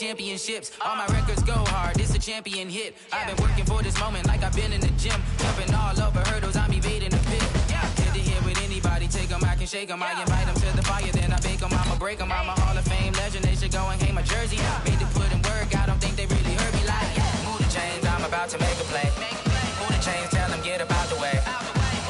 championships. All my records go hard, this a champion hit. I've been working for this moment like I've been in the gym. Jumping all over hurdles, I'm evading the pit. Head to head with anybody, take them, I can shake them. I invite them to the fire, then I bake them, I'ma break them. I'm a Hall of Fame legend, they should go and hang my jersey. Made to put in work, I don't think they really heard me like. Move the chains, I'm about to make a play. Move the chains, tell them get about the way.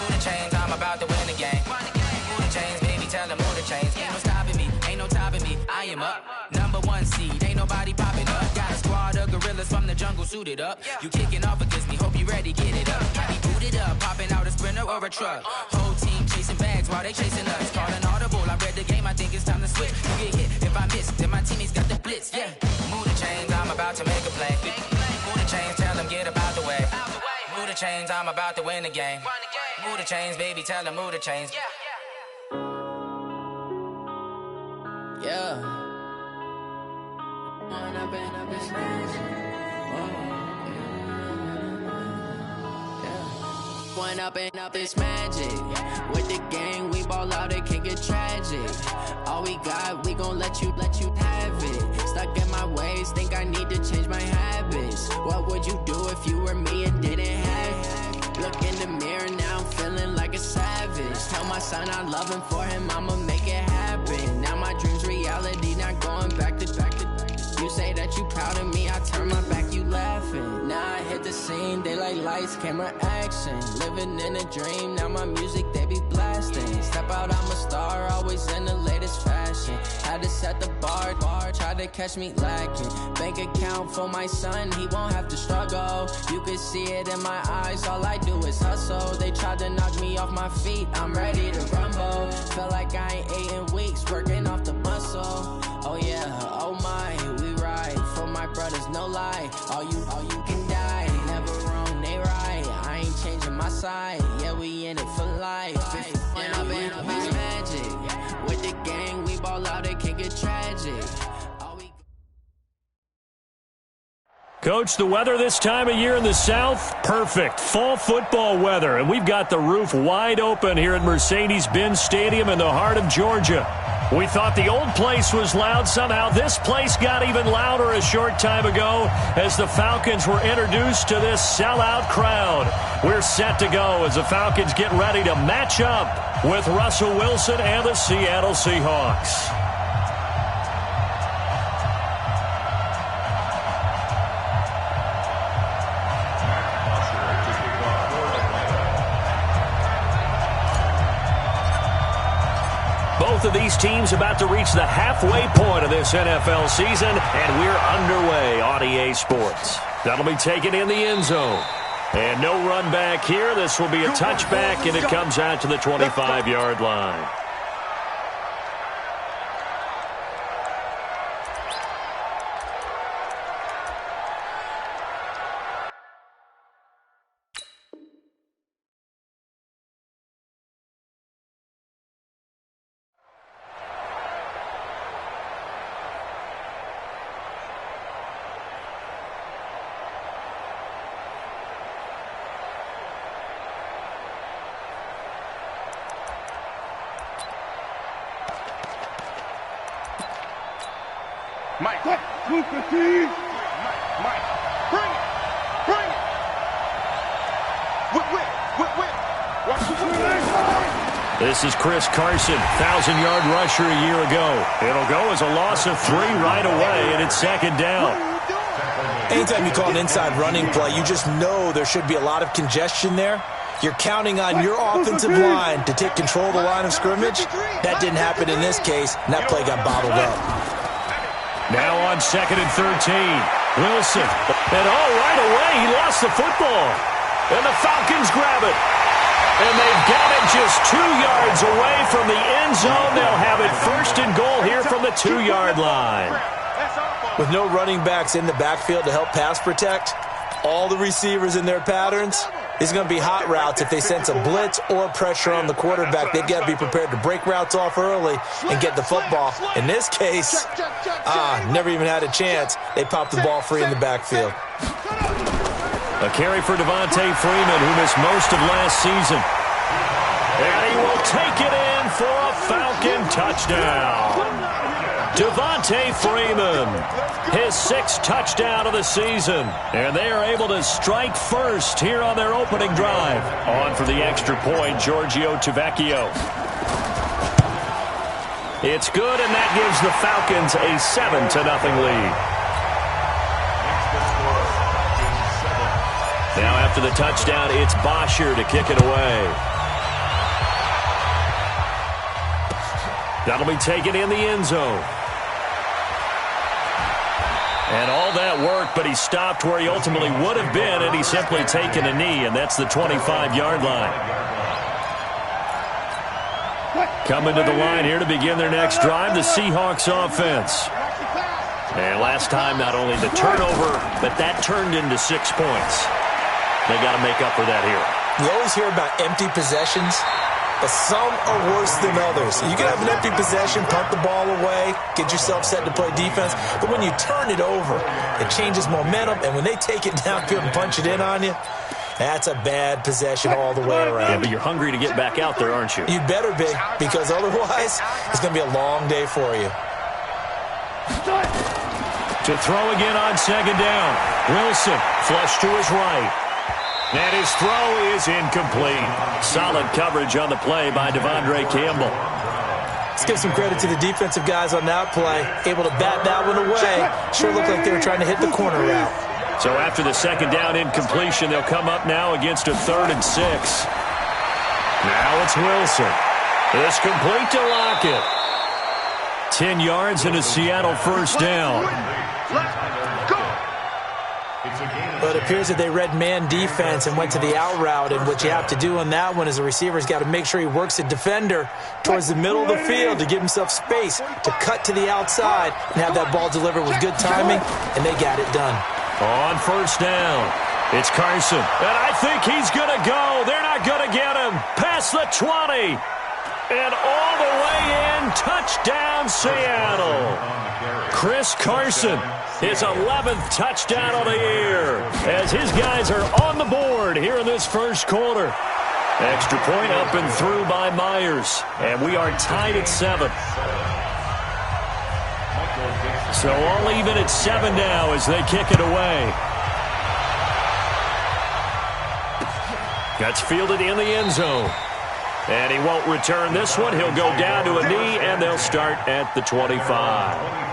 Move the chains, I'm about to win the game. Move the chains, baby, tell them move the chains. Ain't no stopping me, ain't no topping me, I am up. #1 seed, ain't nobody popping up. Got a squad of gorillas from the jungle suited up. You kicking off against me, hope you ready, get it up. I be booted up, popping out a sprinter or a truck. Whole team chasing bags while they chasing us. Calling audible, I read the game, I think it's time to switch. You get hit, if I miss, then my teammates got the blitz, yeah. Move the chains, I'm about to make a play. Move the chains, tell them get about the way. Move the chains, I'm about to win the game. Move the chains, baby, tell them move the chains. Yeah. One up and up, it's magic. With the gang, we ball out, it can get tragic. All we got, we gon' let you have it. Stuck in my ways, think I need to change my habits. What would you do if you were me and didn't have it? Look in the mirror, now I'm feeling like a savage. Tell my son I love him, for him I'ma make it happen. Now my dream's reality, not going back to. You say that you proud of me, I turn my back, you laughing. Now I hit the scene, they like lights, camera, action. Living in a dream, now my music, they be blasting. Step out, I'm a star, always in the latest fashion. Had to set the bar, try to catch me lacking. Bank account for my son, he won't have to struggle. You can see it in my eyes, all I do is hustle. They tried to knock me off my feet, I'm ready to rumble. Feel like I ain't ate in weeks, working off the muscle. Oh yeah, oh my, we ride for my brothers, no lie. All you can die, never wrong, they right. I ain't changing my side, yeah, we in it for life. When up and up is magic. With the gang, we ball out, it can get tragic. Coach, the weather this time of year in the South, perfect. Fall football weather, and we've got the roof wide open here at Mercedes-Benz Stadium in the heart of Georgia. We thought the old place was loud. Somehow this place got even louder a short time ago as the Falcons were introduced to this sellout crowd. We're set to go as the Falcons get ready to match up with Russell Wilson and the Seattle Seahawks. Both of these teams about to reach the halfway point of this NFL season, and we're underway on EA Sports. That'll be taken in the end zone. And no run back here. This will be a touchback, and it comes out to the 25-yard line. Mike, Mike, bring it, bring it. Whip. Watch the whip. This is Chris Carson, 1,000-yard rusher a year ago. It'll go as a loss of 3 right away, and it's second down. Anytime you call an inside running play, you just know there should be a lot of congestion there. You're counting on your offensive line to take control of the line of scrimmage. That didn't happen in this case, and that play got bottled up. Now on 2nd and 13, Wilson. And right away, he lost the football. And the Falcons grab it. And they've got it just 2 yards away from the end zone. They'll have it 1st and goal here from the 2-yard line. With no running backs in the backfield to help pass protect, all the receivers in their patterns, it's going to be hot routes. If they sense a blitz or pressure on the quarterback, they've got to be prepared to break routes off early and get the football. In this case, never even had a chance. They popped the ball free in the backfield. A carry for Devontae Freeman, who missed most of last season. And he will take it in for a Falcon touchdown. Devontae Freeman, his 6th touchdown of the season. And they are able to strike first here on their opening drive. On for the extra point, Giorgio Tavecchio. It's good, and that gives the Falcons a 7-0 lead. Now after the touchdown, it's Bosher to kick it away. That'll be taken in the end zone. And all that work, but he stopped where he ultimately would have been, and he's simply taken a knee, and that's the 25-yard line. Coming to the line here to begin their next drive, the Seahawks offense. And last time, not only the turnover, but that turned into 6 points. They got to make up for that here. You always hear about empty possessions, but some are worse than others. You can have an empty possession, punt the ball away, get yourself set to play defense, but when you turn it over, it changes momentum, and when they take it downfield and punch it in on you, that's a bad possession all the way around. Yeah, but you're hungry to get back out there, aren't you? You'd better be, because otherwise, it's going to be a long day for you. To throw again on 2nd down. Wilson, flush to his right. And his throw is incomplete. Solid coverage on the play by Devondre Campbell. Let's give some credit to the defensive guys on that play. Able to bat that one away. Sure looked like they were trying to hit the corner route. So after the 2nd down incompletion, they'll come up now against a 3rd and 6. Now it's Wilson. It's complete to Lockett. 10 yards and a Seattle 1st down. But it appears that they read man defense and went to the out route, and what you have to do on that one is the receiver's got to make sure he works the defender towards the middle of the field to give himself space to cut to the outside and have that ball delivered with good timing, and they got it done. On 1st down, it's Carson. And I think he's going to go. They're not going to get him. Past the 20. And all the way in. Touchdown, Seattle. Chris Carson, his 11th touchdown of the year, as his guys are on the board here in this 1st quarter. Extra point up and through by Myers. And we are tied at 7. So all even at 7 now as they kick it away. That's fielded in the end zone. And he won't return this one. He'll go down to a knee, and they'll start at the 25.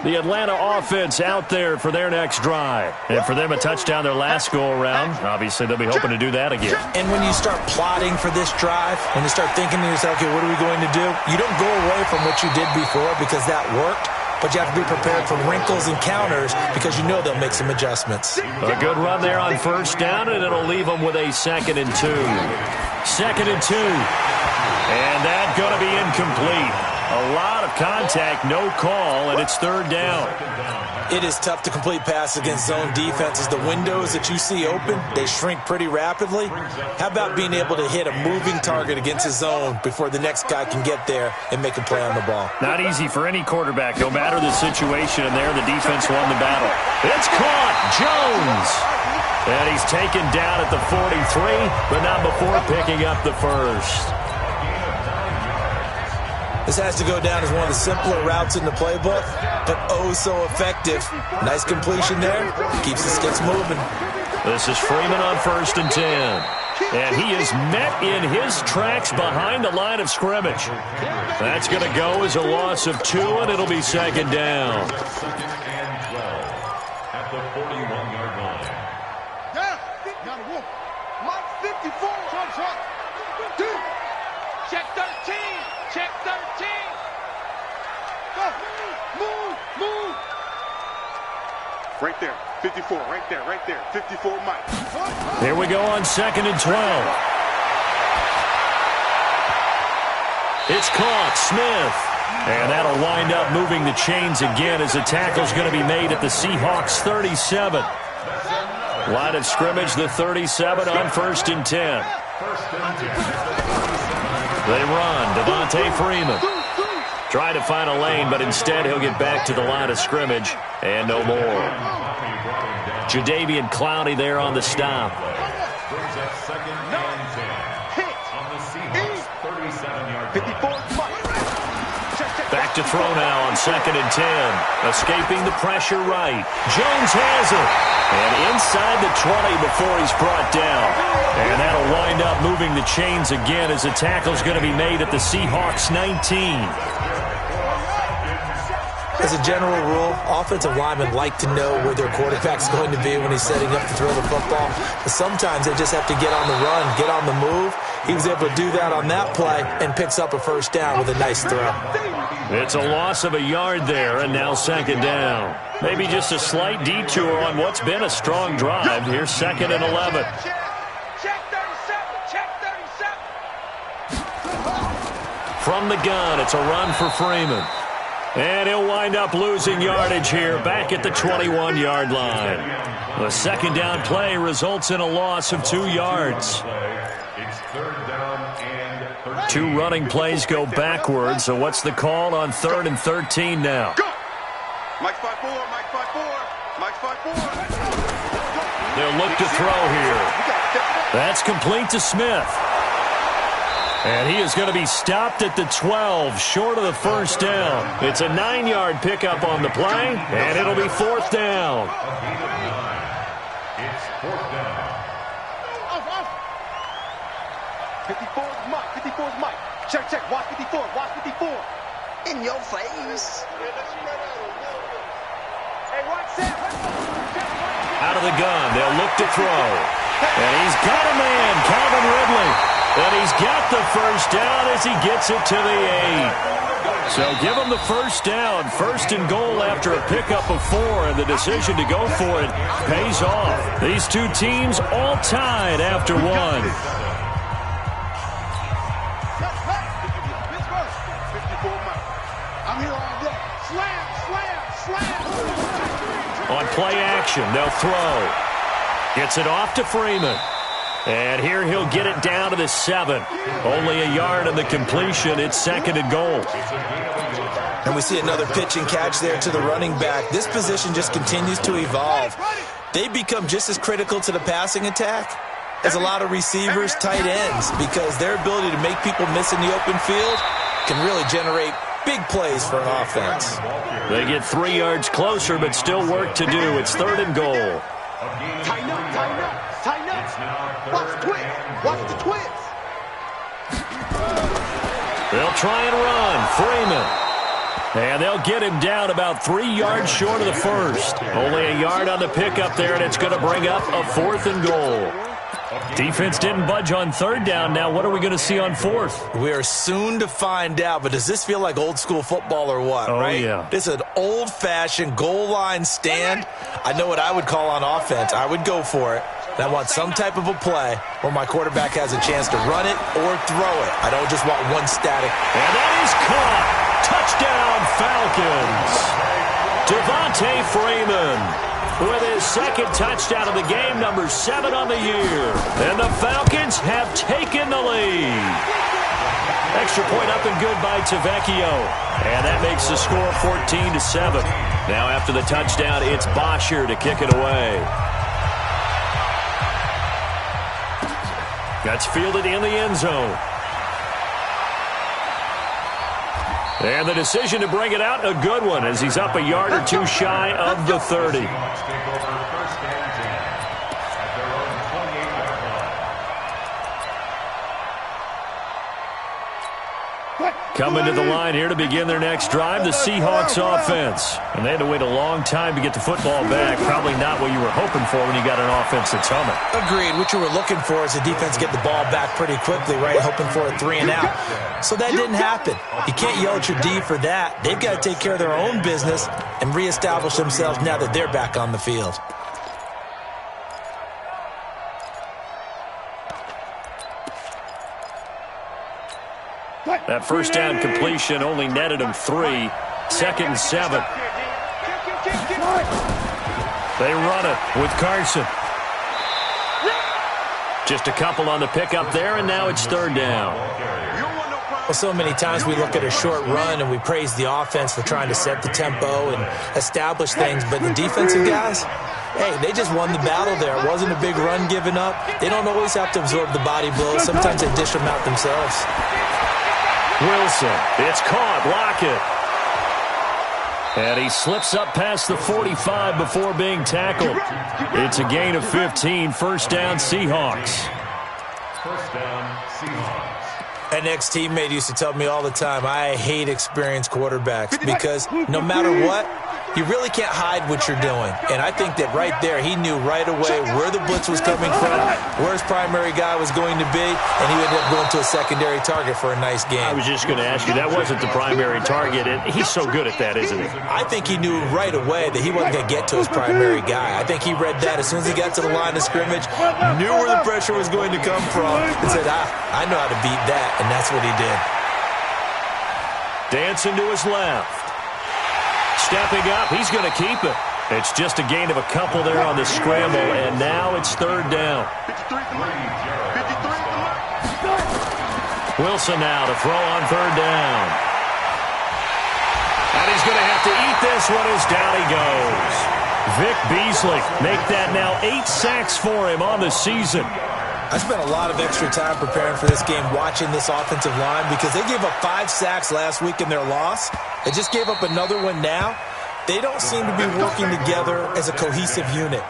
The Atlanta offense out there for their next drive. And for them, a touchdown their last go-around. Obviously, they'll be hoping to do that again. And when you start plotting for this drive, when you start thinking to yourself, okay, what are we going to do? You don't go away from what you did before because that worked, but you have to be prepared for wrinkles and counters because you know they'll make some adjustments. A good run there on 1st down, and it'll leave them with a 2nd and 2. 2nd and 2. And that's going to be incomplete. A lot of contact, no call, and it's 3rd down. It is tough to complete passes against zone defenses. The windows that you see open, they shrink pretty rapidly. How about being able to hit a moving target against a zone before the next guy can get there and make a play on the ball? Not easy for any quarterback, no matter the situation, and there the defense won the battle. It's caught, Jones. And he's taken down at the 43, but not before picking up the 1st. This has to go down as one of the simpler routes in the playbook, but oh so effective. Nice completion there. Keeps the sticks moving. This is Freeman on 1st and 10. And he is met in his tracks behind the line of scrimmage. That's going to go as a loss of 2, and it'll be 2nd down. At the 41-yard line. Mark 54. Check 13. Check 13. Go. Move. Right there. 54. Right there. 54, Mike. Here we go on 2nd and 12. It's caught. Smith. And that'll wind up moving the chains again as the tackle's going to be made at the Seahawks 37. Line of scrimmage, the 37 on 1st and 10. They run. Devontae Freeman. Trying to find a lane, but instead he'll get back to the line of scrimmage and no more. Jadeveon Clowney there on the stop. Brings up second and 10. On the Seahawks, 37-yard 54 Back to throw now on 2nd and 10. Escaping the pressure right. Jones has it. And inside the 20 before he's brought down. And that'll wind up moving the chains again as the tackle's going to be made at the Seahawks 19. As a general rule, offensive linemen like to know where their quarterback's going to be when he's setting up to throw the football. But sometimes they just have to get on the run, get on the move. He was able to do that on that play and picks up a first down with a nice throw. It's a loss of a yard there, and now 2nd down. Maybe just a slight detour on what's been a strong drive. Here's 2nd and 11. Check 37. Check 37. From the gun, it's a run for Freeman. And he'll wind up losing yardage here back at the 21-yard line. The 2nd down play results in a loss of 2 yards. It's 3rd down and 2 running plays go backwards, so what's the call on 3rd and 13 now? Go! Mike 5-4, Mike 5-4, Mike 5-4. They'll look to throw here. That's complete to Smith. And he is going to be stopped at the 12, short of the first down. It's a 9-yard pickup on the play, and it'll be 4th down. It's 4th down. 54 is Mike. 54 is Mike. Check, check. Watch 54. Watch 54. In your face. Hey, watch that. Out of the gun, they'll look to throw. And he's got a man, Calvin Ridley. And he's got the first down as he gets it to the 8. So give him the first down. 1st and goal after a pickup of 4, and the decision to go for it pays off. These 2 teams all tied after 1. 54 Mike. I'm here all day. Slam, slam, slam. On play action, they'll throw. Gets it off to Freeman. And here he'll get it down to the 7. Only a yard on the completion. It's 2nd and goal. And we see another pitch and catch there to the running back. This position just continues to evolve. They become just as critical to the passing attack as a lot of receivers, tight ends, because their ability to make people miss in the open field can really generate big plays for an offense. They get 3 yards closer, but still work to do. It's 3rd and goal. Tighten up, tighten up, tighten up. Watch the twins. Watch the twins. They'll try and run. Freeman. And they'll get him down about 3 yards short of the first. Only a yard on the pickup there, and it's going to bring up a 4th and goal. Defense didn't budge on 3rd down. Now what are we going to see on 4th? We are soon to find out, but does this feel like old school football or what, Oh, right? yeah. This is an old-fashioned goal line stand. I know what I would call on offense. I would go for it. And I want some type of a play where my quarterback has a chance to run it or throw it. I don't just want one static. And that is caught. Touchdown, Falcons. Devontae Freeman with his 2nd touchdown of the game, number 7 on the year. And the Falcons have taken the lead. Extra point up and good by Tavecchio. And that makes the score 14-7. Now after the touchdown, it's Bosher to kick it away. That's fielded in the end zone. And the decision to bring it out, a good one, as he's up a yard or 2 shy of the 30. Coming to the line here to begin their next drive, the Seahawks offense. And they had to wait a long time to get the football back. Probably not what you were hoping for when you got an offense that's humming. Agreed. What you were looking for is the defense get the ball back pretty quickly, right? Hoping for a 3 and out. So that didn't happen. You can't yell at your D for that. They've got to take care of their own business and reestablish themselves now that they're back on the field. That first down completion only netted him 3. 2nd and 7. They run it with Carson. Just a couple on the pickup there, and now it's 3rd down. Well, so many times we look at a short run and we praise the offense for trying to set the tempo and establish things, but the defensive guys, hey, they just won the battle there. It wasn't a big run given up. They don't always have to absorb the body blows. Sometimes they dish them out themselves. Wilson, it's caught. Lockett. And he slips up past the 45 before being tackled. It's a gain of 15. First down, Seahawks. First down, Seahawks. An ex-teammate used to tell me all the time, I hate experienced quarterbacks because no matter what, you really can't hide what you're doing. And I think that right there, he knew right away where the blitz was coming from, where his primary guy was going to be, and he ended up going to a secondary target for a nice game. I was just going to ask you, that wasn't the primary target, and he's so good at that, isn't he? I think he knew right away that he wasn't going to get to his primary guy. I think he read that as soon as he got to the line of scrimmage, knew where the pressure was going to come from, and said, I know how to beat that, and that's what he did. Dancing to his left. Stepping up, he's going to keep it. It's just a gain of a couple there on the scramble, and now it's third down. Wilson now to throw on third down. And he's going to have to eat this one as down he goes. Vic Beasley, make that now 8 sacks for him on the season. I spent a lot of extra time preparing for this game watching this offensive line because they gave up 5 sacks last week in their loss. They just gave up another one now. They don't seem to be working together as a cohesive unit.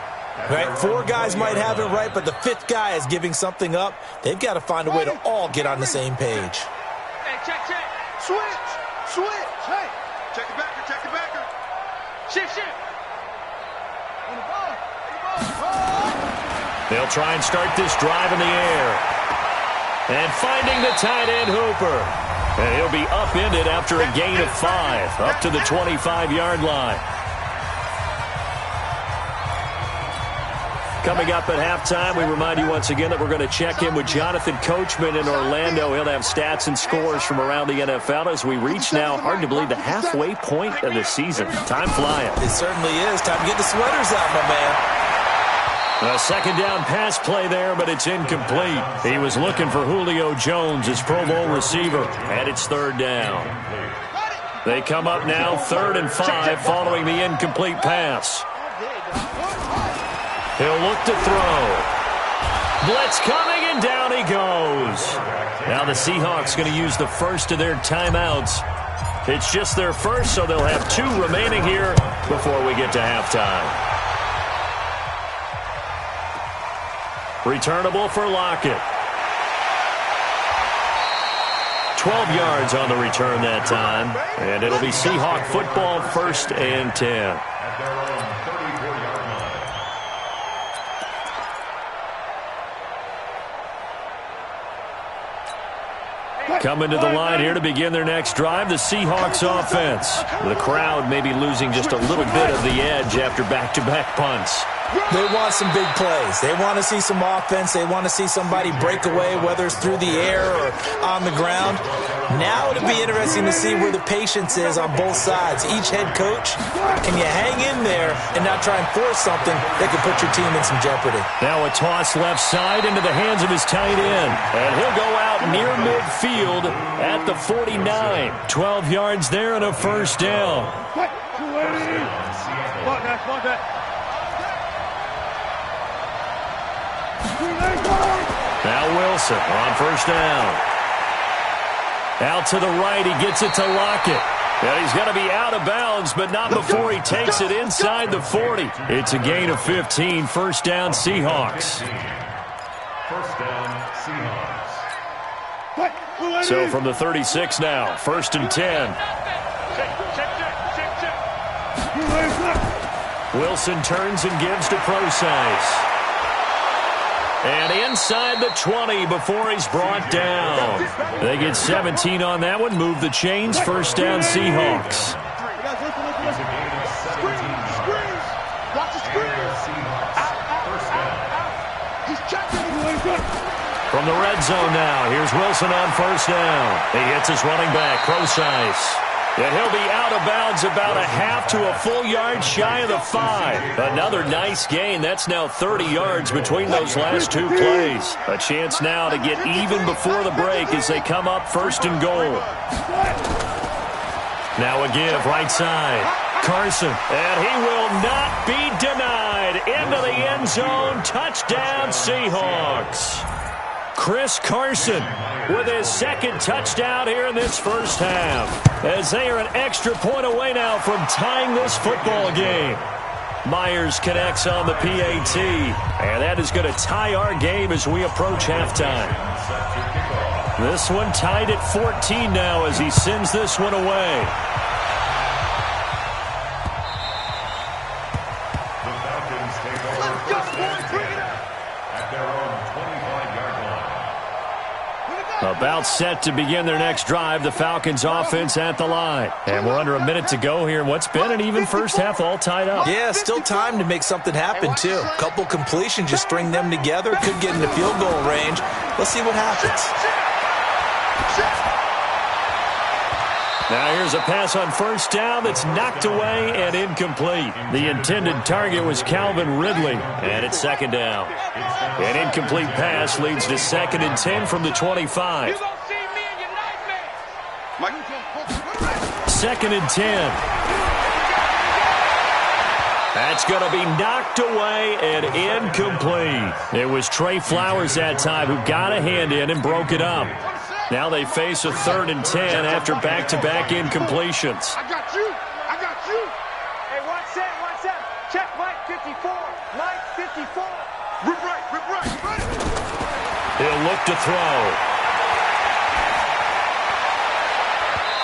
Right? 4 guys might have it right, but the 5th guy is giving something up. They've got to find a way to all get on the same page. Hey, check. Switch. Hey, check the backer. Shift. On the ball. They'll try and start this drive in the air. And finding the tight end Hooper. And he'll be upended after a gain of 5, up to the 25-yard line. Coming up at halftime, we remind you once again that we're going to check in with Jonathan Coachman in Orlando. He'll have stats and scores from around the NFL as we reach now, hard to believe, the halfway point of the season. Time flying. It certainly is. Time to get the sweaters out, my man. A second down pass play there, but it's incomplete. He was looking for Julio Jones, his Pro Bowl receiver, and it's third down. They come up now 3rd and 5 following the incomplete pass. He'll look to throw. Blitz coming, and down he goes. Now the Seahawks going to use the first of their timeouts. It's just their first, so they'll have 2 remaining here before we get to halftime. Returnable for Lockett. 12 yards on the return that time. And it'll be Seahawk football, 1st and 10. At their own 34-yard line. Coming to the line here to begin their next drive, the Seahawks offense. The crowd may be losing just a little bit of the edge after back-to-back punts. They want some big plays. They want to see some offense. They want to see somebody break away, whether it's through the air or on the ground. Now it'll be interesting to see where the patience is on both sides. Each head coach, can you hang in there and not try and force something that could put your team in some jeopardy? Now a toss left side into the hands of his tight end. And he'll go out near midfield at the 49. 12 yards there and a first down. Now Wilson on first down. Out to the right, he gets it to Lockett. And he's going to be out of bounds, but not before he takes it inside the 40. It's a gain of 15, first down Seahawks. First down, Seahawks. So from the 36 now, 1st and 10. Wilson turns and gives to Procise. And inside the 20 before he's brought down. They get 17 on that one. Move the chains. First down, Seahawks. From the red zone now, here's Wilson on first down. He hits his running back, Procise. And he'll be out of bounds about a half to a full yard shy of the 5. Another nice gain. That's now 30 yards between those last two plays. A chance now to get even before the break as they come up 1st and goal. Now a give right side. Carson, and he will not be denied. Into the end zone. Touchdown, Seahawks. Chris Carson with his 2nd touchdown here in this first half, as they are an extra point away now from tying this football game. Myers connects on the PAT, and that is going to tie our game as we approach halftime. This one tied at 14 now as he sends this one away. The Falcons take over first and 10 at their own 25-yard line. About set to begin their next drive, the Falcons offense at the line. And we're under a minute to go here in what's been an even first half, all tied up. Yeah, still time to make something happen, too. A couple completions, just string them together. Could get into field goal range. Let's see what happens. Now here's a pass on first down that's knocked away and incomplete. The intended target was Calvin Ridley, and it's 2nd down. An incomplete pass leads to 2nd and 10 from the 25. 2nd and 10. That's going to be knocked away and incomplete. It was Trey Flowers that time who got a hand in and broke it up. Now they face a 3rd and 10 after back-to-back incompletions. I got you. I got you. Hey, watch that. Check Mike 54. Mike 54. Rip right. He'll look to throw.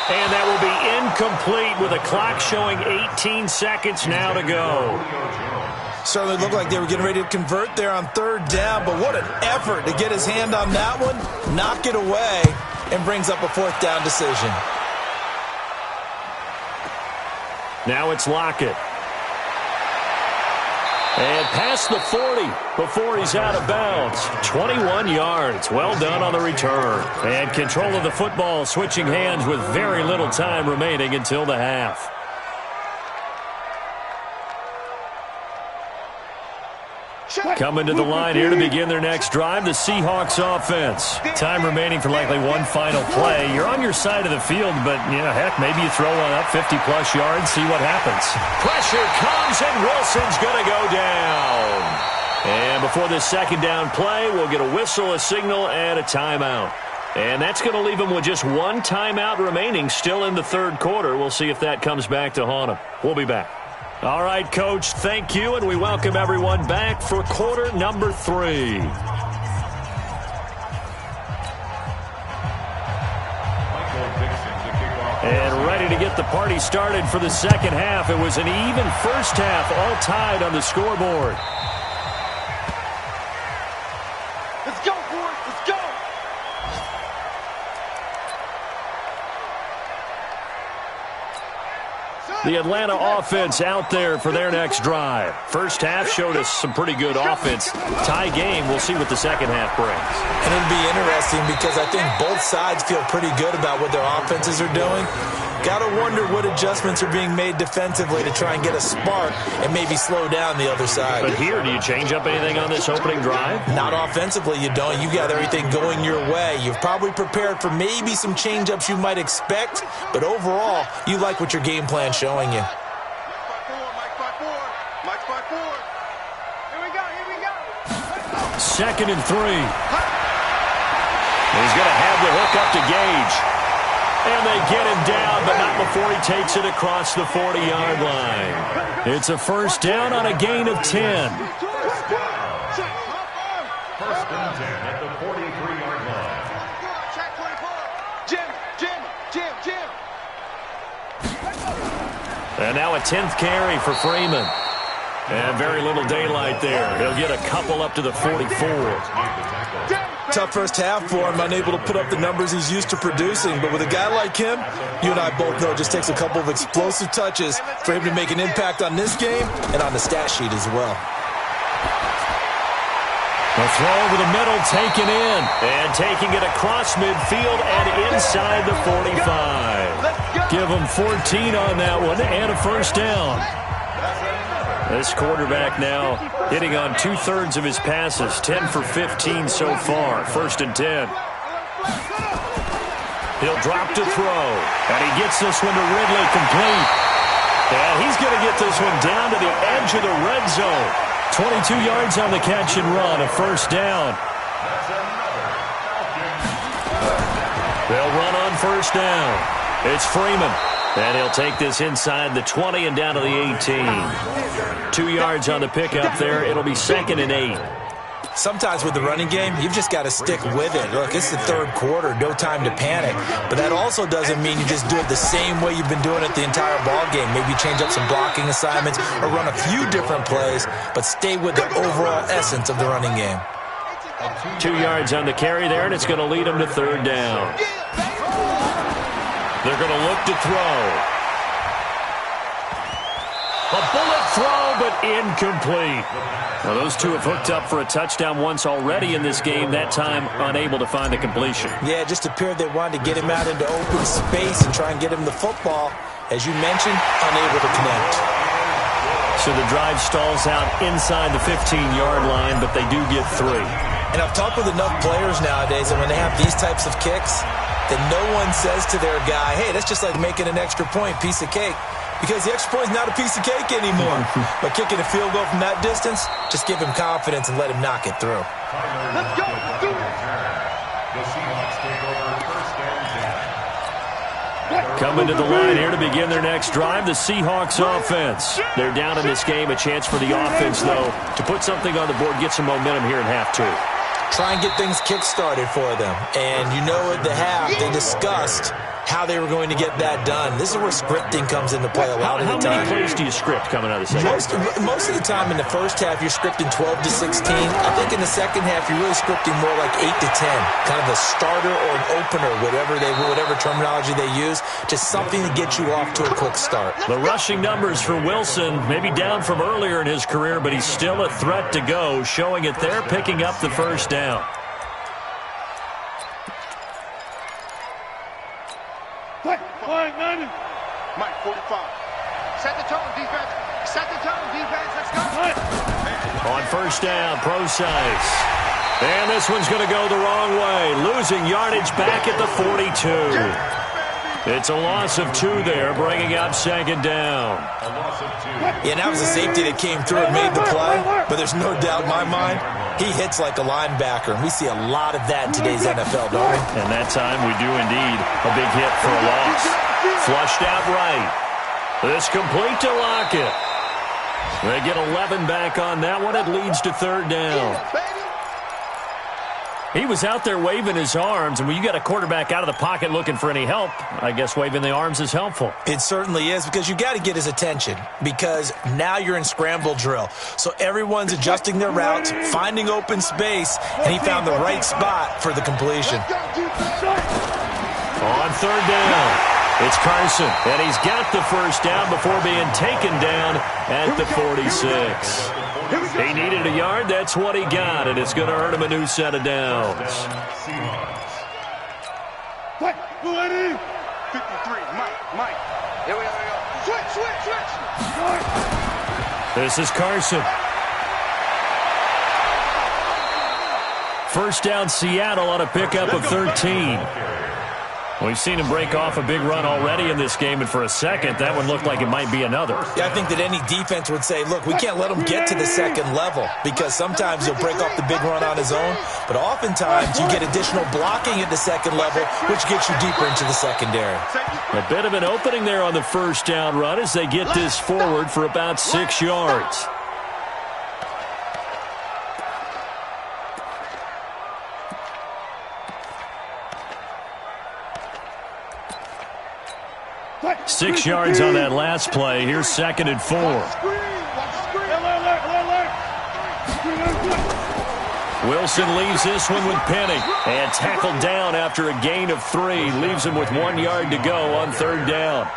And that will be incomplete with a clock showing 18 seconds now to go. Certainly looked like they were getting ready to convert there on 3rd down, but what an effort to get his hand on that one, knock it away, and brings up a 4th down decision. Now it's Lockett. And past the 40 before he's out of bounds. 21 yards. Well done on the return. And control of the football switching hands with very little time remaining until the half. Coming to the line here to begin their next drive, the Seahawks offense. Time remaining for likely one final play. You're on your side of the field, but, heck, maybe you throw one up 50-plus yards, see what happens. Pressure comes, and Wilson's going to go down. And before this 2nd down play, we'll get a whistle, a signal, and a timeout. And that's going to leave them with just one timeout remaining still in the 3rd quarter. We'll see if that comes back to haunt them. We'll be back. All right, Coach, thank you, and we welcome everyone back for quarter number 3. And ready to get the party started for the 2nd half. It was an even first half, all tied on the scoreboard. Let's go, boys. Let's go. The Atlanta offense out there for their next drive. First half showed us some pretty good offense. Tie game, we'll see what the 2nd half brings. And it'll be interesting because I think both sides feel pretty good about what their offenses are doing. Got to wonder what adjustments are being made defensively to try and get a spark and maybe slow down the other side. But here, do you change up anything on this opening drive? Not offensively, you don't. You got everything going your way. You've probably prepared for maybe some change-ups you might expect, but overall, you like what your game plan's showing you. Mike 5-4. Here we go. 2nd and 3. He's going to have the hook up to Gage. And they get him down, but not before he takes it across the 40-yard line. It's a first down on a gain of 10. First and 10 at the 43-yard line. Jim. And now a 10th carry for Freeman. And very little daylight there. He'll get a couple up to the 44. Tough first half for him, unable to put up the numbers he's used to producing. But with a guy like him, you and I both know it just takes a couple of explosive touches for him to make an impact on this game and on the stat sheet as well. A throw over the middle, taken in. And taking it across midfield and inside the 45. Let's go. Give him 14 on that one and a first down. This quarterback now hitting on 2/3 of his passes, 10 for 15 so far. 1st and 10. He'll drop to throw, and he gets this one to Ridley complete. And he's going to get this one down to the edge of the red zone. 22 yards on the catch and run, a first down. They'll run on first down. It's Freeman. And he'll take this inside the 20 and down to the 18. 2 yards on the pickup there. It'll be 2nd and 8. Sometimes with the running game, you've just got to stick with it. Look, it's the 3rd quarter, no time to panic. But that also doesn't mean you just do it the same way you've been doing it the entire ball game. Maybe change up some blocking assignments or run a few different plays, but stay with the overall essence of the running game. 2 yards on the carry there, and it's going to lead them to 3rd down. They're going to look to throw. A bullet throw, but incomplete. Now, those two have hooked up for a touchdown once already in this game, that time unable to find a completion. Yeah, it just appeared they wanted to get him out into open space and try and get him the football. As you mentioned, unable to connect. So the drive stalls out inside the 15-yard line, but they do get 3. And I've talked with enough players nowadays that when they have these types of kicks, that no one says to their guy, hey, that's just like making an extra point, piece of cake. Because the extra point is not a piece of cake anymore. But kicking a field goal from that distance, just give him confidence and let him knock it through. Let's go. Do it. The Seahawks take over 1st and 10. Coming to the line here to begin their next drive, the Seahawks offense. They're down in this game. A chance for the offense, though, to put something on the board, get some momentum here in half 2. Try and get things kick-started for them. And you know at the half, they discussed how they were going to get that done. This is where scripting comes into play a lot of the time. How many plays do you script coming out of the second? Most of the time in the first half, you're scripting 12 to 16. I think in the second half, you're really scripting more like 8 to 10. Kind of a starter or an opener, whatever terminology they use. Just something to get you off to a quick start. The rushing numbers for Wilson, maybe down from earlier in his career, but he's still a threat to go, showing it there, picking up the first down. Mike, 45. Set the tone, defense. Set the tone, defense. Let's go. On first down, Procise. And this one's going to go the wrong way. Losing yardage back at the 42. It's a loss of 2 there, bringing up 2nd down. Yeah, that was a safety that came through and made the play. But there's no doubt in my mind, he hits like a linebacker. And we see a lot of that in today's NFL, don't we? And that time we do indeed. A big hit for a loss. Flushed out right. This complete to Lockett. They get 11 back on that one. It leads to 3rd down. He was out there waving his arms, and when you got a quarterback out of the pocket looking for any help, I guess waving the arms is helpful. It certainly is, because you got to get his attention, because now you're in scramble drill. So everyone's adjusting their routes, finding open space, and he found the right spot for the completion. On 3rd down, it's Carson, and he's got the first down before being taken down at the 46. He needed a yard. That's what he got, and it's going to earn him a new set of downs. 53, Mike. Here we go. Switch. This is Carson. First down, Seattle on a pickup of 13. We've seen him break off a big run already in this game, and for a second, that one looked like it might be another. Yeah, I think that any defense would say, look, we can't let him get to the second level, because sometimes he'll break off the big run on his own, but oftentimes you get additional blocking at the second level, which gets you deeper into the secondary. A bit of an opening there on the first down run as they get this forward for about 6 yards. Six yards on that last play. Here's 2nd and 4. Wilson leaves this one with Penny. And tackled down after a gain of 3. Leaves him with 1 yard to go on 3rd down.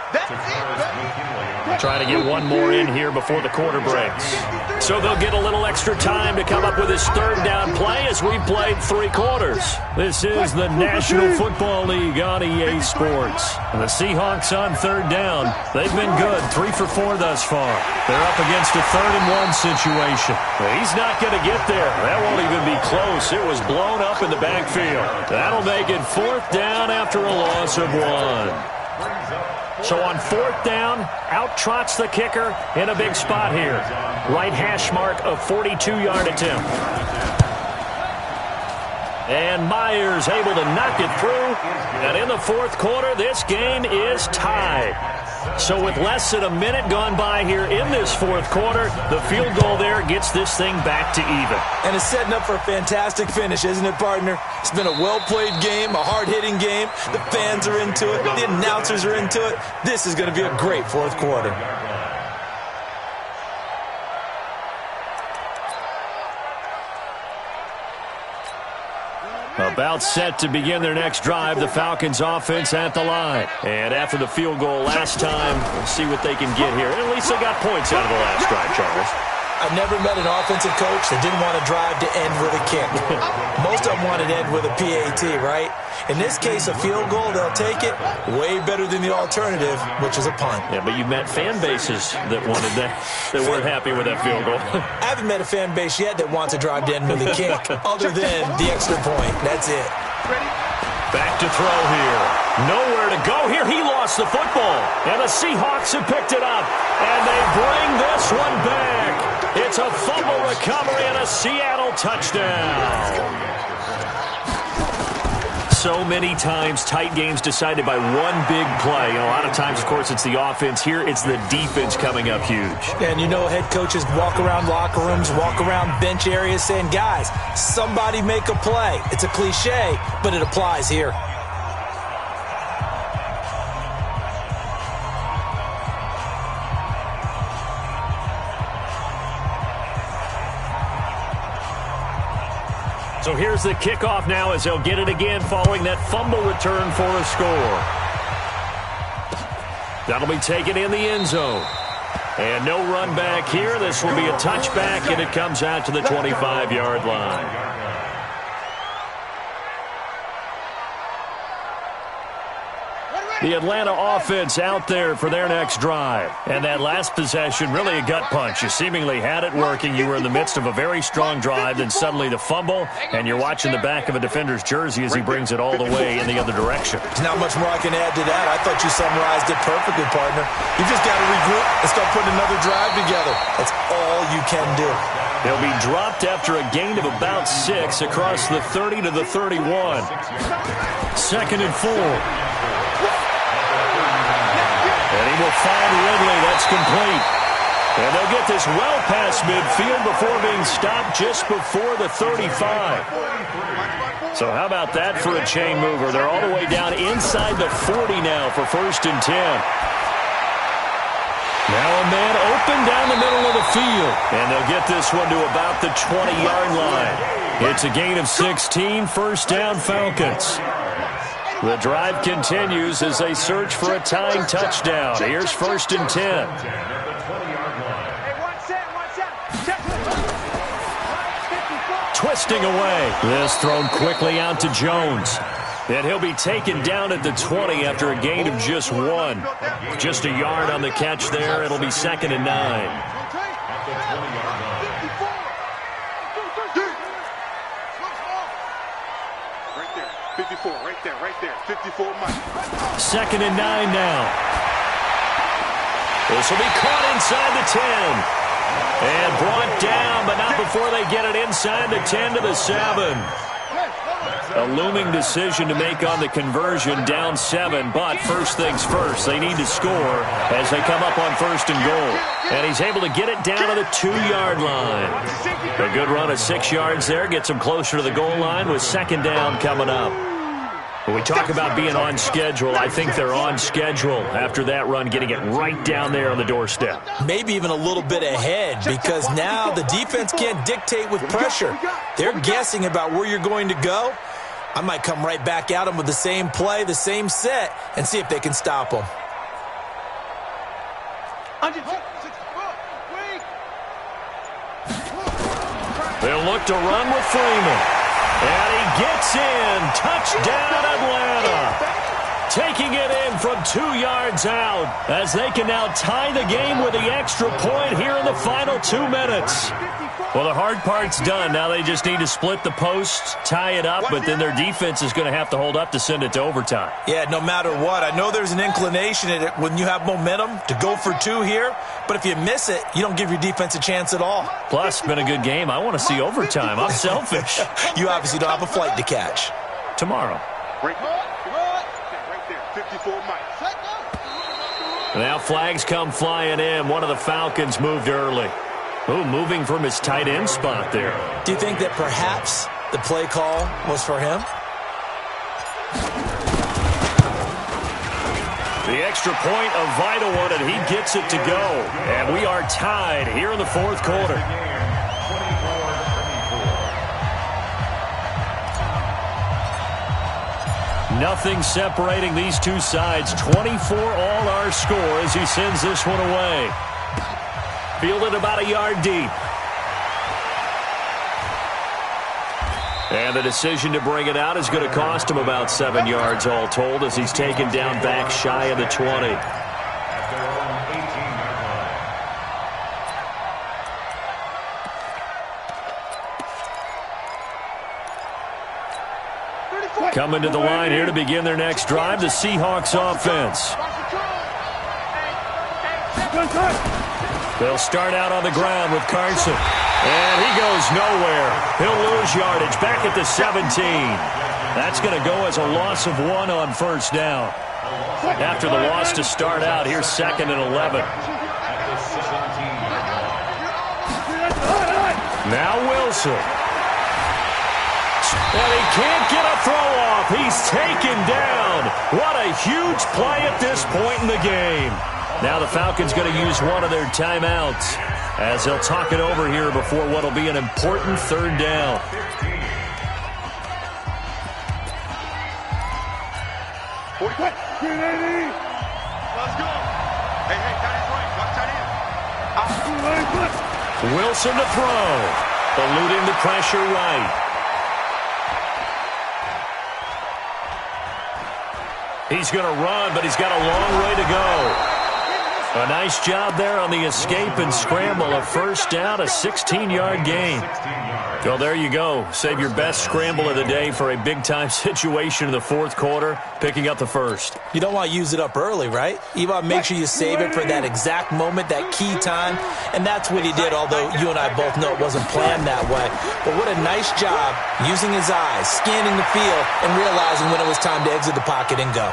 Trying to get one more in here before the quarter breaks. So they'll get a little extra time to come up with his 3rd down play as we've played 3 quarters. This is the National Football League on EA Sports. And the Seahawks on 3rd down. They've been good, 3 for 4 thus far. They're up against a 3rd and 1 situation. But he's not going to get there. That won't even be close. It was blown up in the backfield. That'll make it 4th down after a loss of 1. So on 4th down, out trots the kicker in a big spot here. Right hash mark of 42-yard attempt. And Myers able to knock it through. And in the 4th quarter, this game is tied. So with less than a minute gone by here in this 4th quarter, the field goal there gets this thing back to even. And it's setting up for a fantastic finish, isn't it, partner? It's been a well-played game, a hard-hitting game. The fans are into it. The announcers are into it. This is going to be a great 4th quarter. About set to begin their next drive, the Falcons offense at the line. And after the field goal last time, we'll see what they can get here. And at least they got points out of the last drive, Charles. I've never met an offensive coach that didn't want to drive to end with a kick. Most of them wanted to end with a PAT, right? In this case, a field goal, they'll take it. Way better than the alternative, which is a punt. Yeah, but you've met fan bases that wanted that, that weren't happy with that field goal. I haven't met a fan base yet that wants to drive to end with a kick, other than the extra point. That's it. Back to throw here. Nowhere to go here. He lost the football. And the Seahawks have picked it up. And they bring this one back. It's a fumble recovery and a Seattle touchdown. So many times, tight games decided by one big play. A lot of times, of course, it's the offense. Here, it's the defense coming up huge. And you know head coaches walk around locker rooms, walk around bench areas saying, guys, somebody make a play. It's a cliche, but it applies here. So here's the kickoff now as they'll get it again following that fumble return for a score. That'll be taken in the end zone. And no run back here. This will be a touchback, and it comes out to the 25-yard line. The Atlanta offense out there for their next drive. And that last possession, really a gut punch. You seemingly had it working. You were in the midst of a very strong drive, then suddenly the fumble, and you're watching the back of a defender's jersey as he brings it all the way in the other direction. There's not much more I can add to that. I thought you summarized it perfectly, partner. You just got to regroup and start putting another drive together. That's all you can do. They'll be dropped after a gain of about 6 across the 30 to the 31. 2nd and 4. And he will find Ridley. That's complete. And they'll get this well past midfield before being stopped just before the 35. So how about that for a chain mover? They're all the way down inside the 40 now for 1st and 10. Now a man open down the middle of the field. And they'll get this one to about the 20-yard line. It's a gain of 16, 1st down Falcons. The drive continues as they search for a tying touchdown. Here's 1st and 10. Twisting away. This thrown quickly out to Jones. And he'll be taken down at the 20 after a gain of just 1. Just a yard on the catch there. It'll be 2nd and 9. 54, right there. 54, Mike. 2nd and 9 now. This will be caught inside the 10. And brought down, but not before they get it inside the 10 to the 7. A looming decision to make on the conversion, down 7. But first things first, they need to score as they come up on 1st and goal. And he's able to get it down to the 2-yard line. A good run of 6 yards there gets him closer to the goal line with 2nd down coming up. When we talk about being on schedule, I think they're on schedule after that run, getting it right down there on the doorstep. Maybe even a little bit ahead, because now the defense can't dictate with pressure. They're guessing about where you're going to go. I might come right back at them with the same play, the same set, and see if they can stop them. They'll look to run with Freeman. And he gets in. Touchdown, Atlanta. Taking it in from 2 yards out as they can now tie the game with the extra point here in the final 2 minutes. Well, the hard part's done. Now they just need to split the post, tie it up, but then their defense is going to have to hold up to send it to overtime. Yeah, no matter what. I know there's an inclination in it when you have momentum to go for 2 here, but if you miss it, you don't give your defense a chance at all. Plus, it's been a good game. I want to see overtime. I'm selfish. You obviously don't have a flight to catch. Tomorrow. Now flags come flying in. One of the Falcons moved early. Ooh, moving from his tight end spot there. Do you think that perhaps the play call was for him? The extra point, a vital one, and he gets it to go. And we are tied here in the fourth quarter. Nothing separating these two sides. 24 all our score as he sends this one away. Fielded about a yard deep. And the decision to bring it out is going to cost him about 7 yards all told as he's taken down back shy of the 20. Coming to the line here to begin their next drive, the Seahawks offense. They'll start out on the ground with Carson. And he goes nowhere. He'll lose yardage back at the 17. That's going to go as a loss of 1 on first down. After the loss to start out, here's 2nd and 11. Now Wilson. And he can't get a throw off. He's taken down. What a huge play at this point in the game. Now the Falcons going to use one of their timeouts as they'll talk it over here before what will be an important 3rd down. Wilson to throw. Eluding the pressure right. He's going to run, but he's got a long way to go. A nice job there on the escape and scramble. A first down, a 16-yard gain. Well, there you go. Save your best scramble of the day for a big-time situation in the fourth quarter, picking up the first. You don't want to use it up early, right? You want to make sure you save it for that exact moment, that key time. And that's what he did, although you and I both know it wasn't planned that way. But what a nice job using his eyes, scanning the field, and realizing when it was time to exit the pocket and go.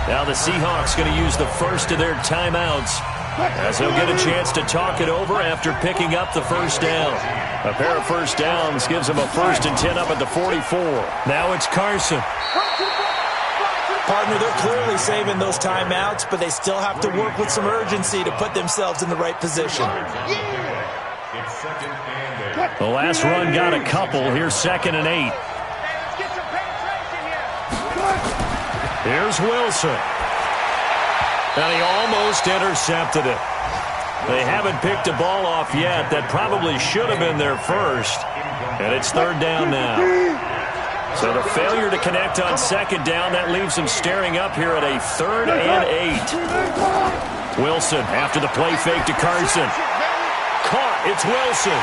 Now the Seahawks going to use the first of their timeouts as they'll get a chance to talk it over after picking up the first down. A pair of first downs gives them a 1st and 10 up at the 44. Now it's Carson. Partner, they're clearly saving those timeouts, but they still have to work with some urgency to put themselves in the right position. The last run got a couple. Here's 2nd and 8. Here's Wilson. And he almost intercepted it. They haven't picked a ball off yet. That probably should have been their first. And it's 3rd down now. So the failure to connect on 2nd down, that leaves them staring up here at a 3rd and 8. Wilson after the play fake to Carson. Caught. It's Wilson.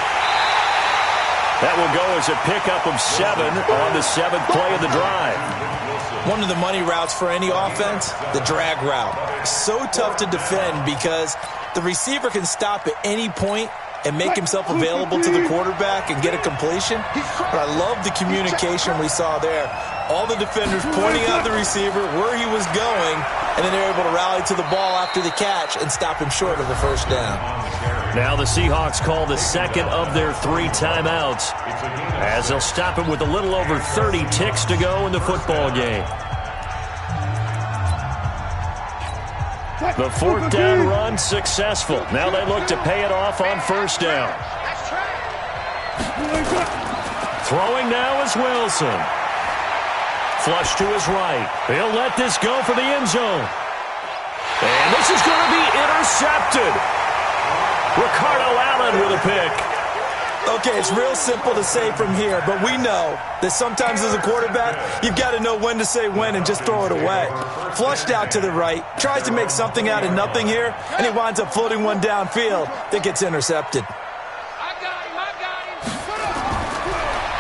That will go as a pickup of 7 on the 7th play of the drive. One of the money routes for any offense, the drag route. So tough to defend because the receiver can stop at any point and make himself available to the quarterback and get a completion. But I love the communication we saw there. All the defenders pointing out the receiver, where he was going, and then they're able to rally to the ball after the catch and stop him short of the first down. Now the Seahawks call the 2nd of their 3 timeouts as they'll stop him with a little over 30 ticks to go in the football game. The fourth down run successful. Now they look to pay it off on first down. Throwing now is Wilson. Flush to his right. He'll let this go for the end zone. And this is going to be intercepted. Ricardo Allen with a pick. Okay, it's real simple to say from here, but we know that sometimes as a quarterback, you've got to know when to say when and just throw it away. Flushed out to the right, tries to make something out of nothing here, and he winds up floating one downfield that gets intercepted.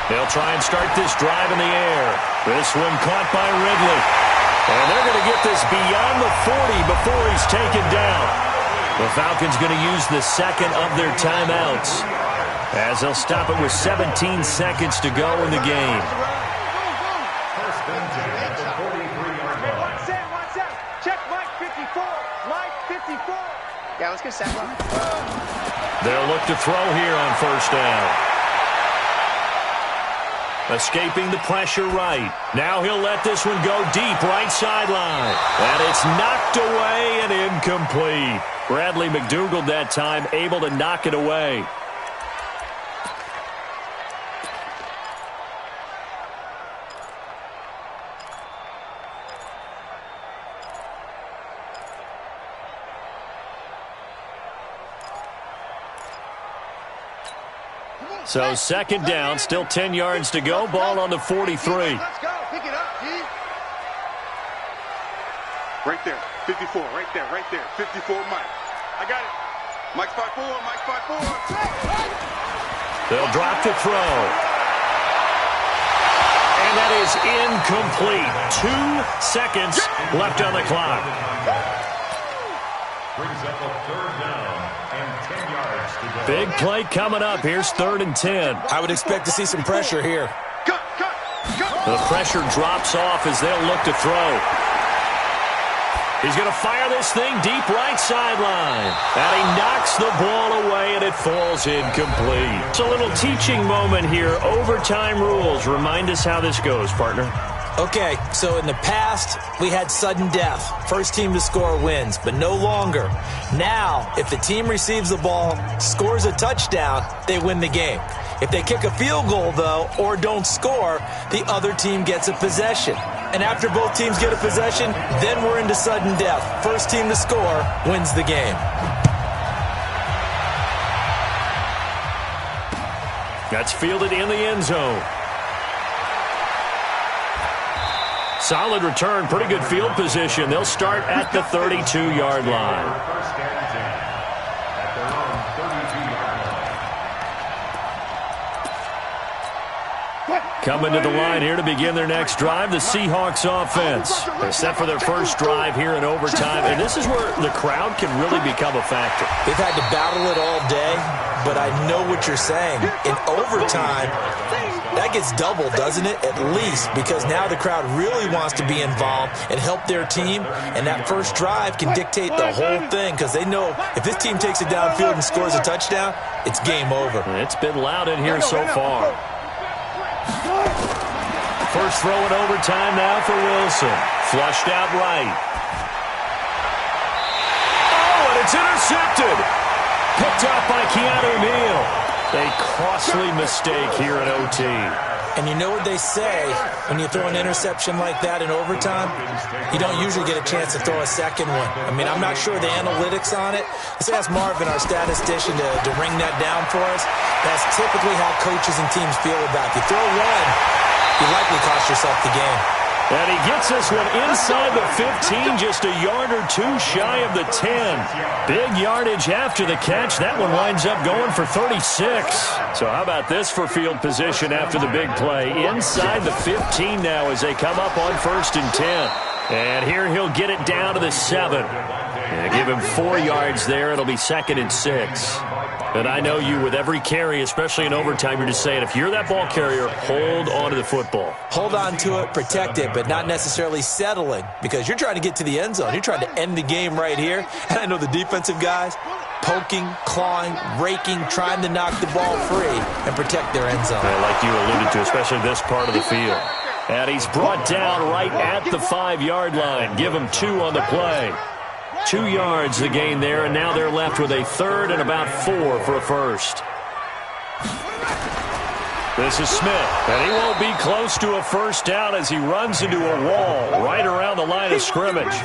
They'll try and start this drive in the air. This one caught by Ridley. And they're going to get this beyond the 40 before he's taken down. The Falcons going to use the second of their timeouts, as they'll stop it with 17 seconds to go in the game. First and 10 at the 43-yard line. Check Mike 54. Mike 54. Yeah, let's get set. They'll look to throw here on first down. Escaping the pressure right. Now he'll let this one go deep right sideline. And it's knocked away and incomplete. Bradley McDougald that time able to knock it away. So second down, still 10 yards to go. Ball on the 43. Let's go. Pick it up, G. Right there. 54. Right there. Right there. 54, Mike. I got it. Mike's 5-4. Mike's 5-4. They'll drop to throw. And that is incomplete. 2 seconds left on the clock. Brings up a third down and 10 yards to go. Big play coming up. Here's 3rd and 10. I would expect to see some pressure here. Cut. The pressure drops off as they'll look to throw. He's going to fire this thing deep right sideline. And he knocks the ball away, and it falls incomplete. It's a little teaching moment here. Overtime rules. Remind us how this goes, partner. Okay, so in the past, we had sudden death. First team to score wins, but no longer. Now, if the team receives the ball, scores a touchdown, they win the game. If they kick a field goal, though, or don't score, the other team gets a possession. And after both teams get a possession, then we're into sudden death. First team to score wins the game. That's fielded in the end zone. Solid return, pretty good field position. They'll start at the 32-yard line. First and 10 at their own 32-yard line. Coming to the line here to begin their next drive, the Seahawks offense. They're set for their first drive here in overtime, and this is where the crowd can really become a factor. They've had to battle it all day, but I know what you're saying. In overtime, that gets doubled, doesn't it? At least, because now the crowd really wants to be involved and help their team, and that first drive can dictate the whole thing, because they know if this team takes it downfield and scores a touchdown, it's game over. It's been loud in here so far. First throw in overtime now for Wilson. Flushed out right. Oh, and it's intercepted. Picked up by Keanu Neal. A costly mistake here in OT. And you know what they say, when you throw an interception like that in overtime, you don't usually get a chance to throw a second one. I mean, I'm not sure the analytics on it. Let's ask Marvin, our statistician, to ring that down for us. That's typically how coaches and teams feel about it. You throw one, you likely cost yourself the game. And he gets this one inside the 15, just a yard or two shy of the 10. Big yardage after the catch. That one winds up going for 36. So how about this for field position after the big play? Inside the 15 now as they come up on 1st and 10. And here he'll get it down to the 7. And give him 4 yards there. It'll be 2nd and 6. And I know you, with every carry, especially in overtime, you're just saying, if you're that ball carrier, hold on to the football. Hold on to it, protect it, but not necessarily settling, because you're trying to get to the end zone. You're trying to end the game right here. And I know the defensive guys, poking, clawing, raking, trying to knock the ball free and protect their end zone. Yeah, like you alluded to, especially this part of the field. And he's brought down right at the 5-yard line. Give him 2 on the play. 2 yards the gain there, and now they're left with a third and about 4 for a first. This is Smith, and he won't be close to a first down as he runs into a wall right around the line of scrimmage.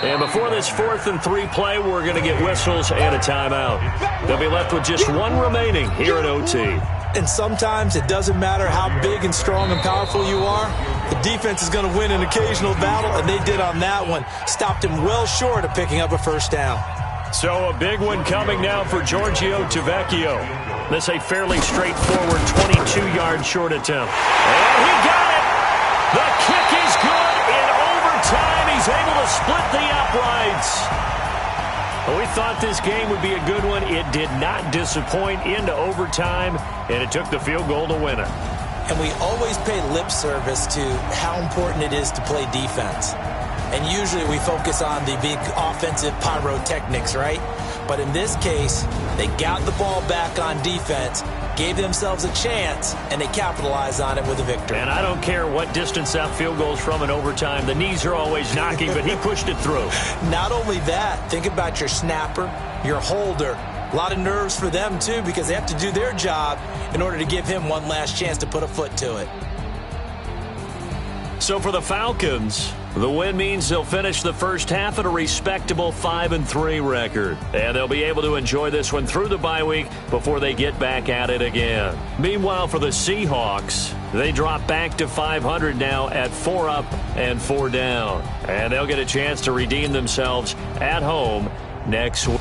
And before this 4th and 3 play, we're going to get whistles and a timeout. They'll be left with just 1 remaining here at OT. And sometimes it doesn't matter how big and strong and powerful you are. The defense is going to win an occasional battle, and they did on that one. Stopped him well short of picking up a first down. So a big one coming now for Giorgio Tavecchio. This a fairly straightforward 22-yard short attempt. And he got it! The kick is good in overtime. He's able to split the uprights. Well, we thought this game would be a good one. It did not disappoint into overtime, and it took the field goal to win it. And we always pay lip service to how important it is to play defense. And usually we focus on the big offensive pyrotechnics, right? But in this case, they got the ball back on defense, gave themselves a chance, and they capitalized on it with a victory. And I don't care what distance that field goes from in overtime. The knees are always knocking, but he pushed it through. Not only that, think about your snapper, your holder. A lot of nerves for them, too, because they have to do their job in order to give him one last chance to put a foot to it. So for the Falcons, the win means they'll finish the first half at a respectable 5-3 record. And they'll be able to enjoy this one through the bye week before they get back at it again. Meanwhile, for the Seahawks, they drop back to 500 now at 4 up and 4 down. And they'll get a chance to redeem themselves at home next week.